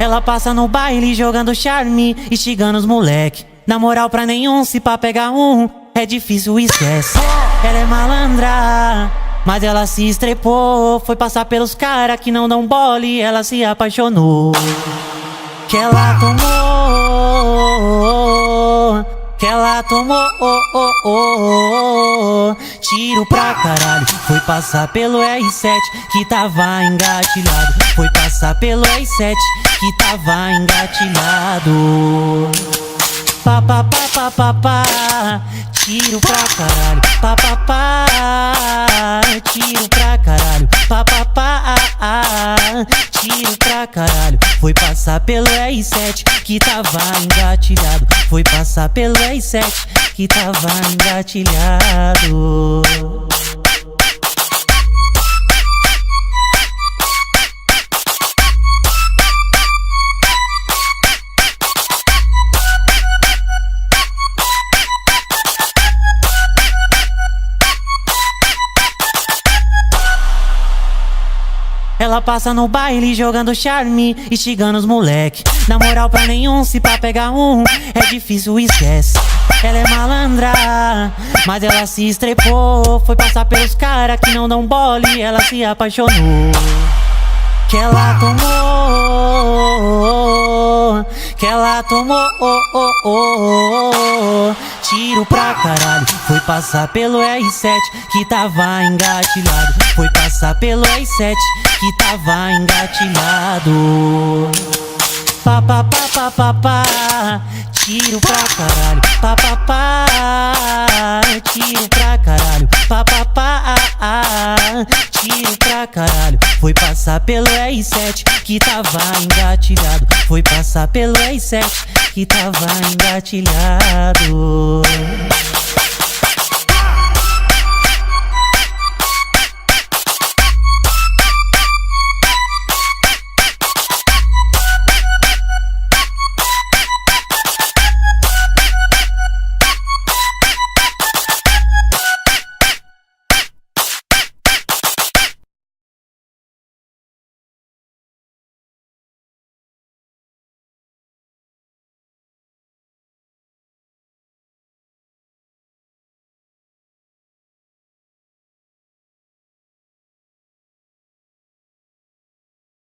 Ela passa no baile jogando charme, instigando os moleque. Na moral pra nenhum, se pá pegar um, é difícil, esquece. Ela é malandra, mas ela se estrepou. Foi passar pelos cara que não dão bola e ela se apaixonou. Que ela tomou, tiro pra caralho. Foi passar pelo R7 que tava engatilhado. Foi passar pelo R7 que tava engatilhado. Pá, pá, pá, pá, pá, pá, tiro pra caralho. Pá, pá, pá, tiro pra caralho. Pá, pá, pá, tiro pra caralho. Foi passar pelo R7 que tava engatilhado. Foi passar pelo R7 que tava engatilhado. Ela passa no baile jogando charme, instigando os moleque. Na moral pra nenhum, se pá pegar um, é difícil, esquece. Ela é malandra, mas ela se estrepou. Foi passar pelos cara que não dão bola e ela se apaixonou. Que ela tomou, tiro pra caralho. Foi passar pelo R7 que tava engatilhado. Foi passar pelo R7 que tava engatilhado. Pá, pá, pá, pá, pá, pá, tiro pra caralho. Pá, pá, pá, tiro pra caralho. Pá, pá, pá, tiro pra caralho. Foi passar pelo R7 que tava engatilhado. Foi passar pelo R7 que tava engatilhado.